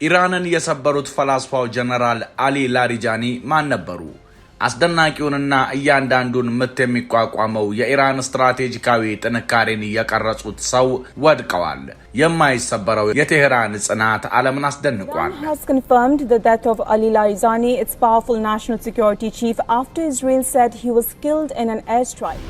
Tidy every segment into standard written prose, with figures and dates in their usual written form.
ኢራንን የሰበሩት ፈላስፋው ጀነራል አሊ ላሪጃኒ ማን ነበሩ? አስደናቂውንና እያንዳንዱን ምት የሚቋቋመው የኢራን ስትራቴጂካዊ ጥንካሬን የቀረጹት ሰው ወድቀዋል። የማይሰበረው የቴህራን ጽናት ዓለምን አስደንቋል። Iran has confirmed the death of Ali Larijani, its powerful national security chief, after Israel said he was killed in an airstrike.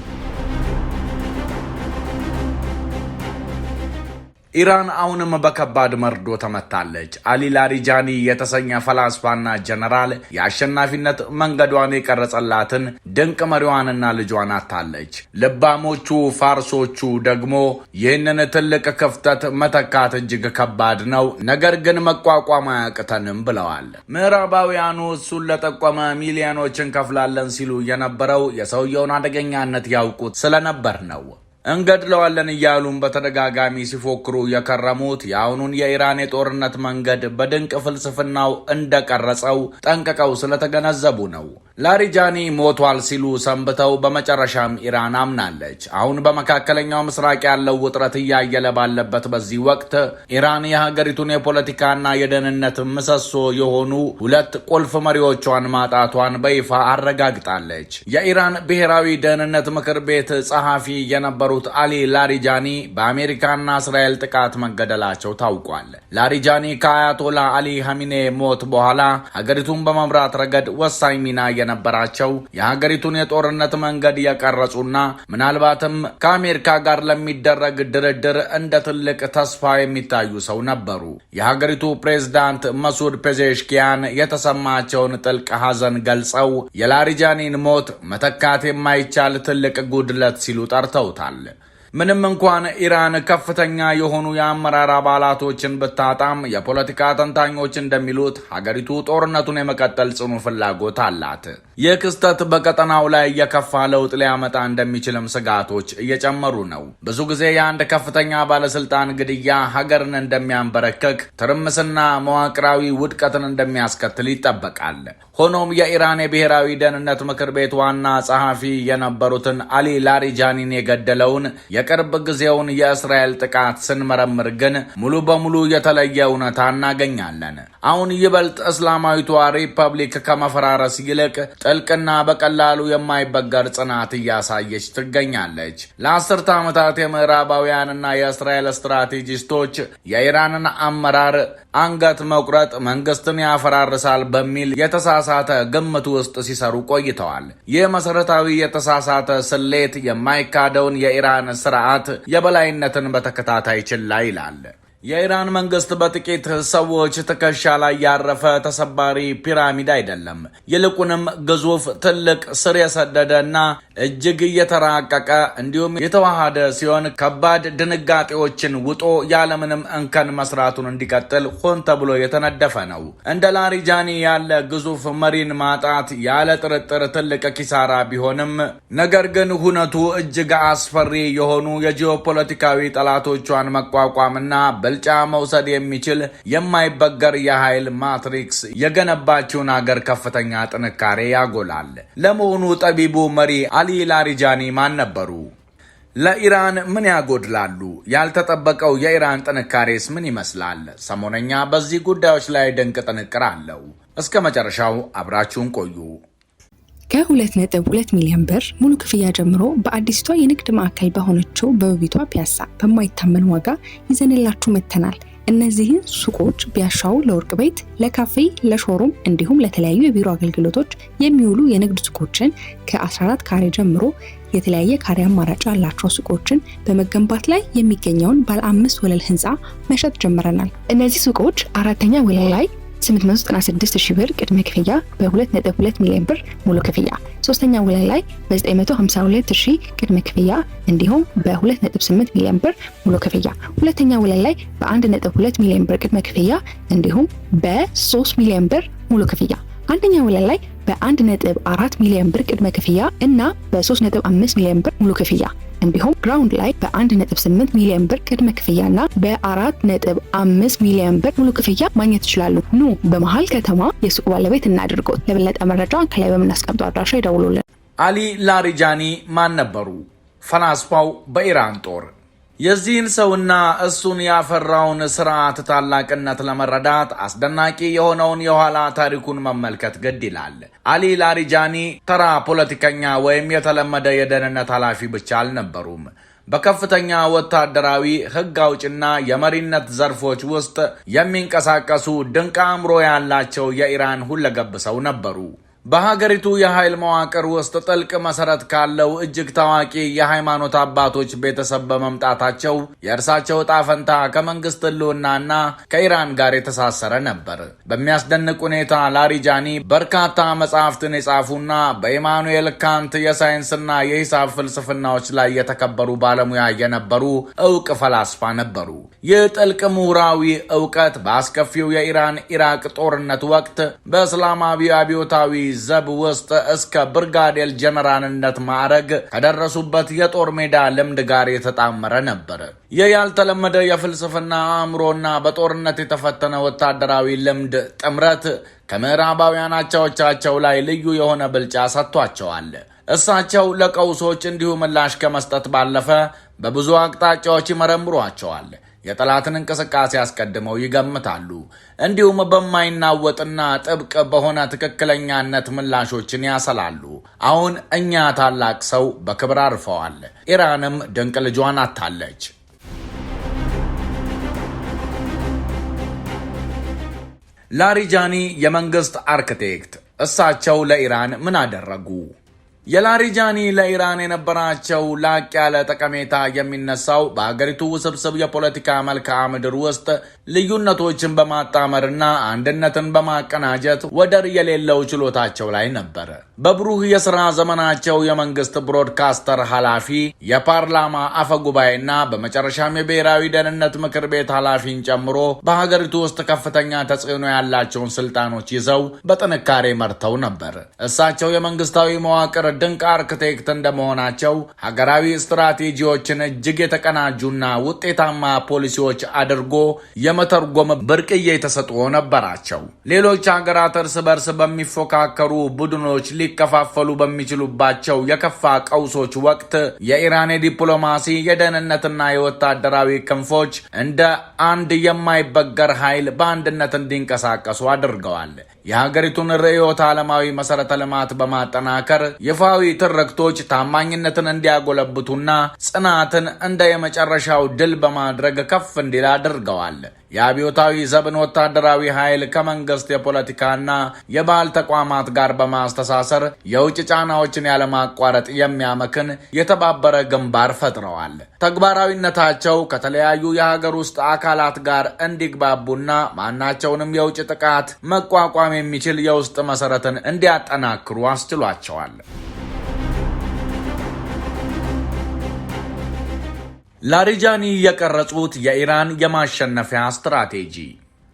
ኢራን አሁንም በከባድ መርዶ ተመታለች። አሊ ላሪጃኒ የተሰኘ ፈላስፋና ጀነራል የአሸናፊነት መንገዷን የቀረጸላትን ድንቅ መሪዋንና ልጇን አጣለች። ልባሞቹ ፋርሶቹ ደግሞ ይህንን ትልቅ ክፍተት መተካት እጅግ ከባድ ነው፣ ነገር ግን መቋቋም አያቅተንም ብለዋል። ምዕራባውያኑ እሱን ለጠቆመ ሚሊዮኖችን ከፍላለን ሲሉ የነበረው የሰውየውን አደገኛነት ያውቁት ስለነበር ነው። እንገድለዋለን እያሉም በተደጋጋሚ ሲፎክሩ የከረሙት የአሁኑን የኢራን የጦርነት መንገድ በድንቅ ፍልስፍናው እንደቀረጸው ጠንቅቀው ስለተገነዘቡ ነው። ላሪጃኒ ሞቷል ሲሉ ሰንብተው በመጨረሻም ኢራን አምናለች። አሁን በመካከለኛው ምስራቅ ያለው ውጥረት እያየለ ባለበት በዚህ ወቅት ኢራን የሀገሪቱን የፖለቲካና የደህንነት ምሰሶ የሆኑ ሁለት ቁልፍ መሪዎቿን ማጣቷን በይፋ አረጋግጣለች። የኢራን ብሔራዊ ደህንነት ምክር ቤት ጸሐፊ የነበሩ አሊ ላሪጃኒ በአሜሪካና እስራኤል ጥቃት መገደላቸው ታውቋል። ላሪጃኒ ከአያቶላ አሊ ሀሚኔ ሞት በኋላ ሀገሪቱን በመምራት ረገድ ወሳኝ ሚና የነበራቸው የሀገሪቱን የጦርነት መንገድ የቀረጹና ምናልባትም ከአሜሪካ ጋር ለሚደረግ ድርድር እንደ ትልቅ ተስፋ የሚታዩ ሰው ነበሩ። የሀገሪቱ ፕሬዝዳንት መሱድ ፔዜሽኪያን የተሰማቸውን ጥልቅ ሐዘን ገልጸው የላሪጃኒን ሞት መተካት የማይቻል ትልቅ ጉድለት ሲሉ ጠርተውታል። ምንም እንኳን ኢራን ከፍተኛ የሆኑ የአመራር አባላቶችን ብታጣም የፖለቲካ ተንታኞች እንደሚሉት ሀገሪቱ ጦርነቱን የመቀጠል ጽኑ ፍላጎት አላት። ይህ ክስተት በቀጠናው ላይ የከፋ ለውጥ ሊያመጣ እንደሚችልም ስጋቶች እየጨመሩ ነው። ብዙ ጊዜ የአንድ ከፍተኛ ባለስልጣን ግድያ ሀገርን እንደሚያንበረክክ፣ ትርምስና መዋቅራዊ ውድቀትን እንደሚያስከትል ይጠበቃል። ሆኖም የኢራን የብሔራዊ ደህንነት ምክር ቤት ዋና ጸሐፊ የነበሩትን አሊ ላሪጃኒን የገደለውን የቅርብ ጊዜውን የእስራኤል ጥቃት ስንመረምር ግን ሙሉ በሙሉ የተለየ እውነታ እናገኛለን። አሁን ይበልጥ እስላማዊቷ ሪፐብሊክ ከመፈራረስ ይልቅ ጥልቅና በቀላሉ የማይበገር ጽናት እያሳየች ትገኛለች። ለአስርተ ዓመታት የምዕራባውያንና የእስራኤል ስትራቴጂስቶች የኢራንን አመራር አንገት መቁረጥ መንግስትን ያፈራርሳል በሚል የተሳሳተ ግምት ውስጥ ሲሰሩ ቆይተዋል። ይህ መሰረታዊ የተሳሳተ ስሌት የማይካደውን የኢራን ስርዓት የበላይነትን በተከታታይ ችላ ይላል። የኢራን መንግስት በጥቂት ሰዎች ትከሻ ላይ ያረፈ ተሰባሪ ፒራሚድ አይደለም። ይልቁንም ግዙፍ፣ ትልቅ፣ ስር የሰደደና እጅግ እየተራቀቀ እንዲሁም የተዋሃደ ሲሆን ከባድ ድንጋጤዎችን ውጦ ያለምንም እንከን መስራቱን እንዲቀጥል ሆን ተብሎ የተነደፈ ነው። እንደ ላሪጃኒ ያለ ግዙፍ መሪን ማጣት ያለ ጥርጥር ትልቅ ኪሳራ ቢሆንም ነገር ግን ሁነቱ እጅግ አስፈሪ የሆኑ የጂኦፖለቲካዊ ጠላቶቿን መቋቋምና ብልጫ መውሰድ የሚችል የማይበገር የኃይል ማትሪክስ የገነባችውን አገር ከፍተኛ ጥንካሬ ያጎላል። ለመሆኑ ጠቢቡ መሪ አሊ ላሪጃኒ ማን ነበሩ? ለኢራን ምን ያጎድላሉ? ያልተጠበቀው የኢራን ጥንካሬስ ምን ይመስላል? ሰሞነኛ በዚህ ጉዳዮች ላይ ድንቅ ጥንቅር አለው። እስከ መጨረሻው አብራችሁን ቆዩ። ከ2.2 ሚሊዮን ብር ሙሉ ክፍያ ጀምሮ በአዲስቷ የንግድ ማዕከል በሆነችው በውቢቷ ፒያሳ በማይታመን ዋጋ ይዘንላችሁ መጥተናል። እነዚህን ሱቆች ቢያሻው ለወርቅ ቤት፣ ለካፌ፣ ለሾሩም እንዲሁም ለተለያዩ የቢሮ አገልግሎቶች የሚውሉ የንግድ ሱቆችን ከ14 ካሬ ጀምሮ የተለያየ ካሬ አማራጭ ያላቸው ሱቆችን በመገንባት ላይ የሚገኘውን ባለ 5 ወለል ህንፃ መሸጥ ጀምረናል። እነዚህ ሱቆች አራተኛ ወለል ላይ 896,000 ብር ቅድመ ክፍያ በ2.2 ሚሊዮን ብር ሙሉ ክፍያ፣ ሶስተኛ ወለል ላይ በ952,000 ቅድመ ክፍያ እንዲሁም በ2.8 ሚሊዮን ብር ሙሉ ክፍያ፣ ሁለተኛ ወለል ላይ በ1.2 ሚሊዮን ብር ቅድመ ክፍያ እንዲሁም በ3 ሚሊዮን ብር ሙሉ ክፍያ፣ አንደኛ ወለል ላይ በ1.4 ሚሊዮን ብር ቅድመ ክፍያ እና በ3.5 ሚሊዮን ብር ሙሉ ክፍያ እንዲሁም ግራውንድ ላይ በ1.8 ሚሊዮን ብር ቅድመ ክፍያና በ4.5 ሚሊዮን ብር ሙሉ ክፍያ ማግኘት ይችላሉ። ኑ በመሃል ከተማ የሱቅ ባለቤት እናድርጎት። ለበለጠ መረጃ ከላይ በምናስቀምጠው አድራሻ ይደውሉልን። አሊ ላሪጃኒ ማን ነበሩ? ፈላስፋው በኢራን ጦር የዚህን ሰውና እሱን ያፈራውን ስርዓት ታላቅነት ለመረዳት አስደናቂ የሆነውን የኋላ ታሪኩን መመልከት ግድ ይላል። አሊ ላሪጃኒ ተራ ፖለቲከኛ ወይም የተለመደ የደህንነት ኃላፊ ብቻ አልነበሩም። በከፍተኛ ወታደራዊ ሕግ አውጭና የመሪነት ዘርፎች ውስጥ የሚንቀሳቀሱ ድንቅ አእምሮ ያላቸው የኢራን ሁለገብ ሰው ነበሩ። በሀገሪቱ የኃይል መዋቅር ውስጥ ጥልቅ መሰረት ካለው እጅግ ታዋቂ የሃይማኖት አባቶች ቤተሰብ በመምጣታቸው የእርሳቸው ዕጣ ፈንታ ከመንግስት ህልውናና ከኢራን ጋር የተሳሰረ ነበር። በሚያስደንቅ ሁኔታ ላሪጃኒ በርካታ መጽሐፍትን የጻፉና በኢማኑኤል ካንት የሳይንስና የሂሳብ ፍልስፍናዎች ላይ የተከበሩ ባለሙያ የነበሩ እውቅ ፈላስፋ ነበሩ። ይህ ጥልቅ ምሁራዊ እውቀት በአስከፊው የኢራን ኢራቅ ጦርነት ወቅት በእስላማዊ አብዮታዊ ዘብ ውስጥ እስከ ብርጋዴር ጀነራልነት ማዕረግ ከደረሱበት የጦር ሜዳ ልምድ ጋር የተጣመረ ነበር። ይህ ያልተለመደ የፍልስፍና አእምሮና በጦርነት የተፈተነ ወታደራዊ ልምድ ጥምረት ከምዕራባውያን አቻዎቻቸው ላይ ልዩ የሆነ ብልጫ ሰጥቷቸዋል። እሳቸው ለቀውሶች እንዲሁ ምላሽ ከመስጠት ባለፈ በብዙ አቅጣጫዎች ይመረምሯቸዋል። የጠላትን እንቅስቃሴ አስቀድመው ይገምታሉ። እንዲሁም በማይናወጥና ጥብቅ በሆነ ትክክለኛነት ምላሾችን ያሰላሉ። አሁን እኛ ታላቅ ሰው በክብር አርፈዋል። ኢራንም ድንቅ ልጇን አጥታለች። ላሪጃኒ የመንግስት አርክቴክት። እሳቸው ለኢራን ምን አደረጉ? የላሪጃኒ ለኢራን የነበራቸው ላቅ ያለ ጠቀሜታ የሚነሳው በሀገሪቱ ውስብስብ የፖለቲካ መልክዓ ምድር ውስጥ ልዩነቶችን በማጣመርና አንድነትን በማቀናጀት ወደር የሌለው ችሎታቸው ላይ ነበር። በብሩህ የሥራ ዘመናቸው የመንግስት ብሮድካስተር ኃላፊ፣ የፓርላማ አፈጉባኤና በመጨረሻም የብሔራዊ ደህንነት ምክር ቤት ኃላፊን ጨምሮ በሀገሪቱ ውስጥ ከፍተኛ ተጽዕኖ ያላቸውን ስልጣኖች ይዘው በጥንካሬ መርተው ነበር። እሳቸው የመንግስታዊ መዋቅር ድንቅ አርክቴክት እንደመሆናቸው ሀገራዊ ስትራቴጂዎችን እጅግ የተቀናጁና ውጤታማ ፖሊሲዎች አድርጎ የመተርጎም ብርቅዬ ተሰጥኦ ነበራቸው። ሌሎች ሀገራት እርስ በርስ በሚፎካከሩ ቡድኖች ሊከፋፈሉ በሚችሉባቸው የከፋ ቀውሶች ወቅት የኢራን የዲፕሎማሲ የደህንነትና የወታደራዊ ክንፎች እንደ አንድ የማይበገር ኃይል በአንድነት እንዲንቀሳቀሱ አድርገዋል። የሀገሪቱን ርዕዮተ ዓለማዊ መሰረተ ልማት በማጠናከር ይፋዊ ትርክቶች ታማኝነትን እንዲያጎለብቱና ጽናትን እንደ የመጨረሻው ድል በማድረግ ከፍ እንዲል አድርገዋል። የአብዮታዊ ዘብን ወታደራዊ ኃይል ከመንግስት የፖለቲካና የባህል ተቋማት ጋር በማስተሳሰር የውጭ ጫናዎችን ያለማቋረጥ የሚያመክን የተባበረ ግንባር ፈጥረዋል። ተግባራዊነታቸው ከተለያዩ የሀገር ውስጥ አካላት ጋር እንዲግባቡና ማናቸውንም የውጭ ጥቃት መቋቋም የሚችል የውስጥ መሰረትን እንዲያጠናክሩ አስችሏቸዋል። ላሪጃኒ የቀረጹት የኢራን የማሸነፊያ ስትራቴጂ።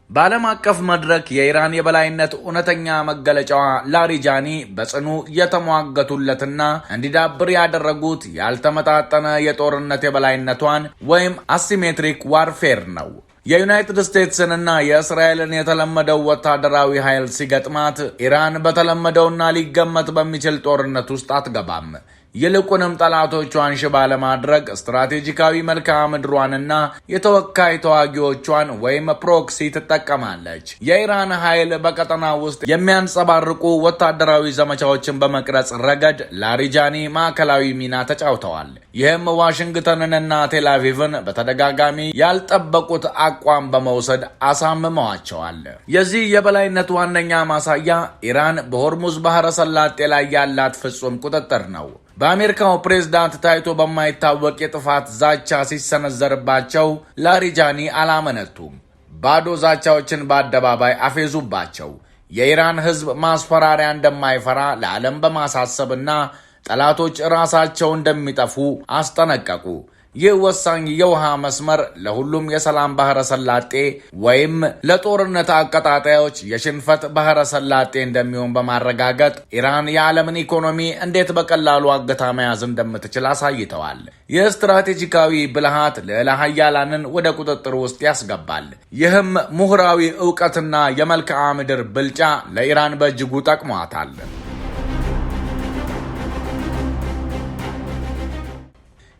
በዓለም አቀፍ መድረክ የኢራን የበላይነት እውነተኛ መገለጫዋ ላሪጃኒ በጽኑ የተሟገቱለትና እንዲዳብር ያደረጉት ያልተመጣጠነ የጦርነት የበላይነቷን ወይም አሲሜትሪክ ዋርፌር ነው። የዩናይትድ ስቴትስንና የእስራኤልን የተለመደው ወታደራዊ ኃይል ሲገጥማት ኢራን በተለመደውና ሊገመት በሚችል ጦርነት ውስጥ አትገባም። ይልቁንም ጠላቶቿን ሽባ ለማድረግ ስትራቴጂካዊ መልክዓ ምድሯንና የተወካይ ተዋጊዎቿን ወይም ፕሮክሲ ትጠቀማለች። የኢራን ኃይል በቀጠና ውስጥ የሚያንጸባርቁ ወታደራዊ ዘመቻዎችን በመቅረጽ ረገድ ላሪጃኒ ማዕከላዊ ሚና ተጫውተዋል። ይህም ዋሽንግተንንና ቴልአቪቭን በተደጋጋሚ ያልጠበቁት አቋም በመውሰድ አሳምመዋቸዋል። የዚህ የበላይነት ዋነኛ ማሳያ ኢራን በሆርሙዝ ባህረ ሰላጤ ላይ ያላት ፍጹም ቁጥጥር ነው። በአሜሪካው ፕሬዝዳንት ታይቶ በማይታወቅ የጥፋት ዛቻ ሲሰነዘርባቸው ላሪጃኒ አላመነቱም። ባዶ ዛቻዎችን በአደባባይ አፌዙባቸው። የኢራን ሕዝብ ማስፈራሪያ እንደማይፈራ ለዓለም በማሳሰብና ጠላቶች ራሳቸው እንደሚጠፉ አስጠነቀቁ። ይህ ወሳኝ የውሃ መስመር ለሁሉም የሰላም ባህረ ሰላጤ ወይም ለጦርነት አቀጣጣዮች የሽንፈት ባህረ ሰላጤ እንደሚሆን በማረጋገጥ ኢራን የዓለምን ኢኮኖሚ እንዴት በቀላሉ አገታ መያዝ እንደምትችል አሳይተዋል። ይህ ስትራቴጂካዊ ብልሃት ልዕለ ኃያላንን ወደ ቁጥጥር ውስጥ ያስገባል። ይህም ምሁራዊ ዕውቀትና የመልክዓ ምድር ብልጫ ለኢራን በእጅጉ ጠቅሟታል።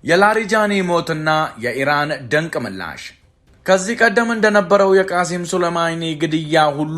የላሪጃኒ ሞትና የኢራን ድንቅ ምላሽ። ከዚህ ቀደም እንደነበረው የቃሲም ሱሌማኒ ግድያ ሁሉ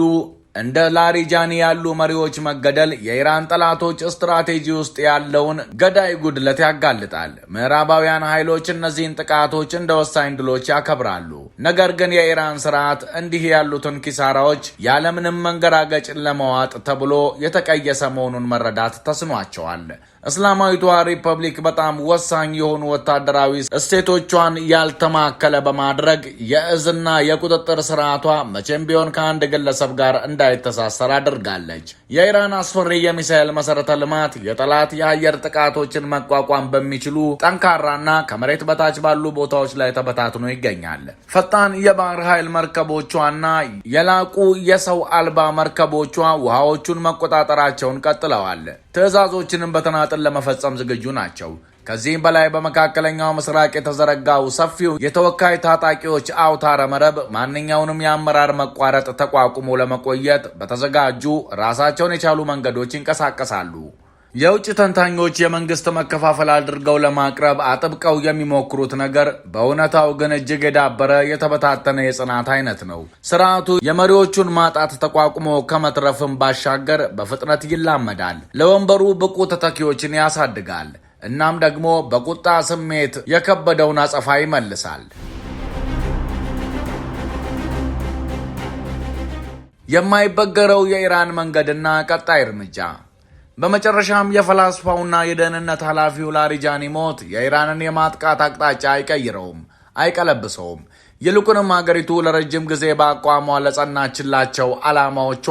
እንደ ላሪጃኒ ያሉ መሪዎች መገደል የኢራን ጠላቶች ስትራቴጂ ውስጥ ያለውን ገዳይ ጉድለት ያጋልጣል። ምዕራባውያን ኃይሎች እነዚህን ጥቃቶች እንደ ወሳኝ ድሎች ያከብራሉ። ነገር ግን የኢራን ስርዓት እንዲህ ያሉትን ኪሳራዎች ያለምንም መንገራገጭ ለመዋጥ ተብሎ የተቀየሰ መሆኑን መረዳት ተስኗቸዋል። እስላማዊቷ ሪፐብሊክ በጣም ወሳኝ የሆኑ ወታደራዊ እሴቶቿን ያልተማከለ በማድረግ የእዝና የቁጥጥር ስርዓቷ መቼም ቢሆን ከአንድ ግለሰብ ጋር እንዳይተሳሰር አድርጋለች። የኢራን አስፈሪ የሚሳኤል መሰረተ ልማት የጠላት የአየር ጥቃቶችን መቋቋም በሚችሉ ጠንካራና ከመሬት በታች ባሉ ቦታዎች ላይ ተበታትኖ ይገኛል። ፈጣን የባህር ኃይል መርከቦቿና የላቁ የሰው አልባ መርከቦቿ ውሃዎቹን መቆጣጠራቸውን ቀጥለዋል። ትዕዛዞችንም በተናጥል ለመፈጸም ዝግጁ ናቸው። ከዚህም በላይ በመካከለኛው ምስራቅ የተዘረጋው ሰፊው የተወካይ ታጣቂዎች አውታረ መረብ ማንኛውንም የአመራር መቋረጥ ተቋቁሞ ለመቆየት በተዘጋጁ ራሳቸውን የቻሉ መንገዶች ይንቀሳቀሳሉ። የውጭ ተንታኞች የመንግስት መከፋፈል አድርገው ለማቅረብ አጥብቀው የሚሞክሩት ነገር በእውነታው ግን እጅግ የዳበረ የተበታተነ የጽናት አይነት ነው። ስርዓቱ የመሪዎቹን ማጣት ተቋቁሞ ከመትረፍም ባሻገር በፍጥነት ይላመዳል። ለወንበሩ ብቁ ተተኪዎችን ያሳድጋል። እናም ደግሞ በቁጣ ስሜት የከበደውን አጸፋ ይመልሳል። የማይበገረው የኢራን መንገድና ቀጣይ እርምጃ። በመጨረሻም የፈላስፋውና የደህንነት ኃላፊው ላሪጃኒ ሞት የኢራንን የማጥቃት አቅጣጫ አይቀይረውም፣ አይቀለብሰውም። ይልቁንም አገሪቱ ለረጅም ጊዜ በአቋሟ ለጸናችላቸው ዓላማዎቿ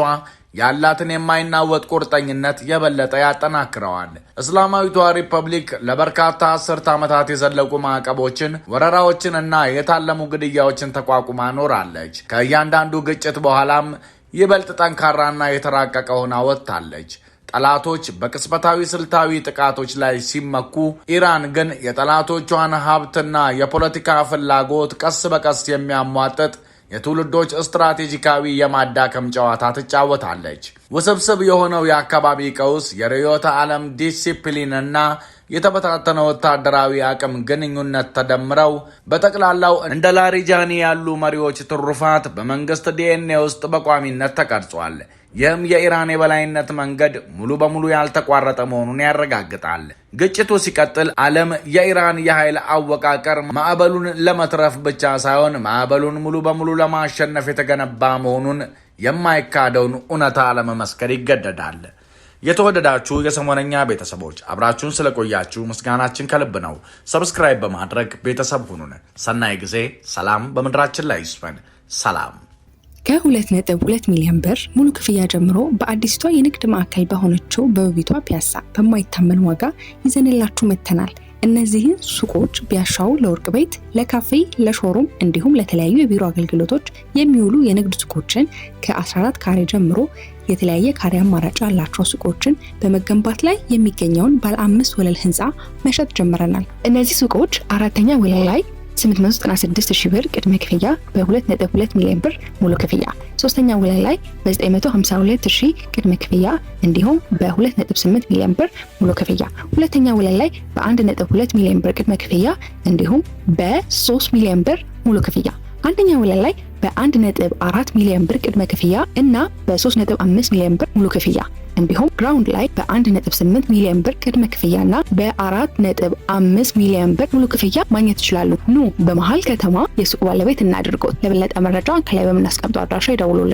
ያላትን የማይናወጥ ቁርጠኝነት የበለጠ ያጠናክረዋል። እስላማዊቷ ሪፐብሊክ ለበርካታ አስርት ዓመታት የዘለቁ ማዕቀቦችን፣ ወረራዎችንና የታለሙ ግድያዎችን ተቋቁማ ኖራለች። ከእያንዳንዱ ግጭት በኋላም ይበልጥ ጠንካራና የተራቀቀ ሆና ወጥታለች። ጠላቶች በቅጽበታዊ ስልታዊ ጥቃቶች ላይ ሲመኩ፣ ኢራን ግን የጠላቶቿን ሀብትና የፖለቲካ ፍላጎት ቀስ በቀስ የሚያሟጥጥ የትውልዶች ስትራቴጂካዊ የማዳከም ጨዋታ ትጫወታለች። ውስብስብ የሆነው የአካባቢ ቀውስ፣ የርዕዮተ ዓለም ዲሲፕሊንና የተበታተነ ወታደራዊ አቅም ግንኙነት ተደምረው በጠቅላላው እንደ ላሪጃኒ ያሉ መሪዎች ትሩፋት በመንግስት ዲኤንኤ ውስጥ በቋሚነት ተቀርጿል። ይህም የኢራን የበላይነት መንገድ ሙሉ በሙሉ ያልተቋረጠ መሆኑን ያረጋግጣል። ግጭቱ ሲቀጥል ዓለም የኢራን የኃይል አወቃቀር ማዕበሉን ለመትረፍ ብቻ ሳይሆን ማዕበሉን ሙሉ በሙሉ ለማሸነፍ የተገነባ መሆኑን የማይካደውን እውነታ ለመመስከር ይገደዳል። የተወደዳችሁ የሰሞነኛ ቤተሰቦች አብራችሁን ስለቆያችሁ ምስጋናችን ከልብ ነው። ሰብስክራይብ በማድረግ ቤተሰብ ሁኑን። ሰናይ ጊዜ። ሰላም በምድራችን ላይ ይስፈን። ሰላም። ከ2.2 ሚሊዮን ብር ሙሉ ክፍያ ጀምሮ በአዲስቷ የንግድ ማዕከል በሆነችው በውቢቷ ፒያሳ በማይታመን ዋጋ ይዘንላችሁ መጥተናል። እነዚህን ሱቆች ቢያሻው ለወርቅ ቤት፣ ለካፌ፣ ለሾሩም እንዲሁም ለተለያዩ የቢሮ አገልግሎቶች የሚውሉ የንግድ ሱቆችን ከ14 ካሬ ጀምሮ የተለያየ ካሬ አማራጭ ያላቸው ሱቆችን በመገንባት ላይ የሚገኘውን ባለ 5 ወለል ህንፃ መሸጥ ጀምረናል። እነዚህ ሱቆች አራተኛ ወለል ላይ 896,000 ብር ቅድመ ክፍያ በ2.2 ሚሊዮን ብር ሙሉ ክፍያ፣ ሶስተኛ ወለል ላይ በ952,000 ቅድመ ክፍያ እንዲሁም በ2.8 ሚሊዮን ብር ሙሉ ክፍያ፣ ሁለተኛ ወለል ላይ በ1.2 ሚሊዮን ብር ቅድመ ክፍያ እንዲሁም በ3 ሚሊዮን ብር ሙሉ ክፍያ፣ አንደኛ ወለል ላይ በ1.4 ሚሊዮን ብር ቅድመ ክፍያ እና በ3.5 ሚሊዮን ብር ሙሉ ክፍያ እንዲሁም ግራውንድ ላይ በ1.8 ሚሊዮን ብር ቅድመ ክፍያና በ4.5 ሚሊዮን ብር ሙሉ ክፍያ ማግኘት ይችላሉ። ኑ በመሃል ከተማ የሱቅ ባለቤት እናድርጎት። ለበለጠ መረጃ ከላይ በምናስቀምጠው አድራሻ ይደውሉልን።